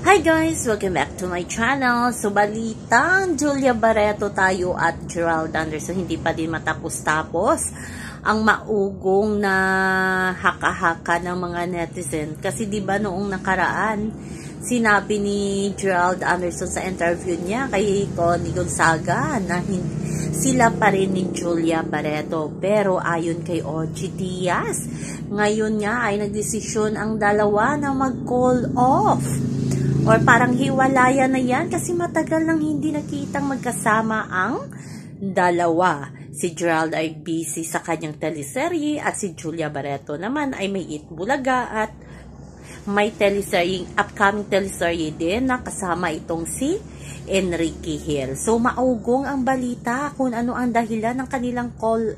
Hi guys! Welcome back to my channel. So, balitang Julia Barreto tayo at Gerald Anderson. Hindi pa din matapos-tapos ang maugong na haka-haka ng mga netizen. Kasi diba noong nakaraan, sinabi ni Gerald Anderson sa interview niya kay Connie Gonzaga na sila pa rin ni Julia Barreto. Pero ayon kay OG Diaz, ngayon nga ay nagdesisyon ang dalawa na mag-call off. Or parang hiwalayan na yan kasi matagal nang hindi nakitang magkasama ang dalawa. Si Gerald ay busy sa kanyang teleserye at si Julia Barreto naman ay may Eat Bulaga at may upcoming teleserye din na kasama itong si Enrique Hill. So maugong ang balita kung ano ang dahilan ng kanilang call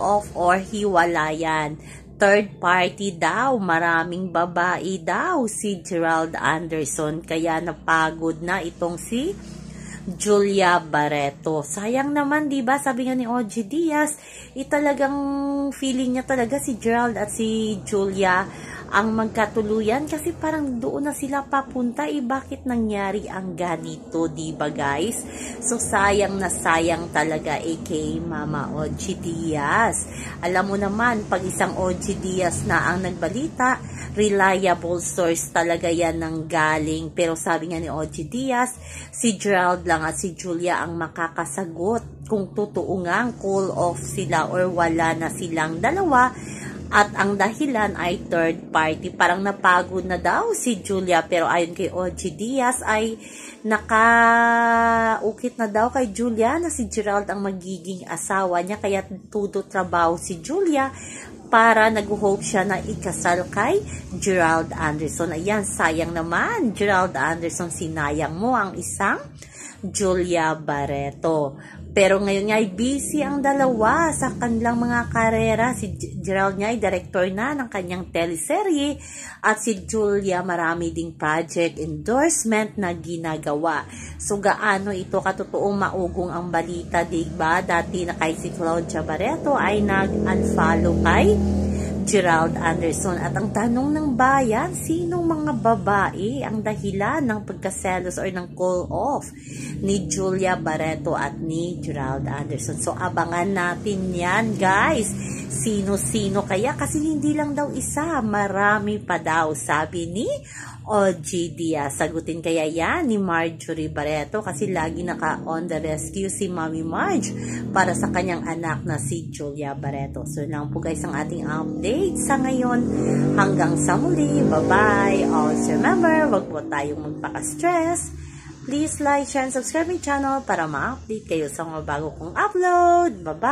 off or hiwalayan. Third party daw, maraming babae daw si Gerald Anderson, kaya napagod na itong si Julia Barreto. Sayang naman, diba? Sabi nga ni OG Diaz, talagang feeling niya talaga si Gerald at si Julia ang magkatuluyan kasi parang doon na sila papunta. Bakit nangyari ang ganito, diba guys? So sayang na sayang talaga kay Mama OG Diaz. Alam mo naman, pag isang OG Diaz na ang nagbalita, reliable source talaga yan ng galing. Pero sabi nga ni OG Diaz, si Gerald lang at si Julia ang makakasagot kung totoo nga call off sila or wala na silang dalawa. At ang dahilan ay third party. Parang napagod na daw si Julia. Pero ayon kay OG Diaz ay nakaukit na daw kay Julia na si Gerald ang magiging asawa niya. Kaya tudo trabaho si Julia para nag-hope siya na ikasal kay Gerald Anderson. Ayan, sayang naman. Gerald Anderson, sinayang mo ang isang Julia Barreto. Pero ngayon nga ay busy ang dalawa sa kanilang mga karera. Si Gerald nga ay director na ng kanyang teleserye at si Julia marami ding project endorsement na ginagawa. So gaano ito katotoong maugong ang balita, diba? Dati na kay si Claudia Barreto ay nag-unfollow kay Gerald Anderson. At ang tanong ng bayan, sinong mga babae ang dahilan ng pagkaselos or ng call off ni Julia Barreto at ni Gerald Anderson? So abangan natin yan guys. Sino-sino kaya? Kasi hindi lang daw isa, marami pa daw, sabi ni OG Diaz. Sagutin kaya yan ni Marjorie Barreto kasi lagi naka-on the rescue si Mami Marge para sa kanyang anak na si Julia Barreto. So lang po guys ang ating update sa ngayon. Hanggang sa muli. Bye-bye. Also remember, wag po tayong magpaka-stress. Please like, share, and subscribe my channel para ma-update kayo sa mga bago kong upload. Bye-bye.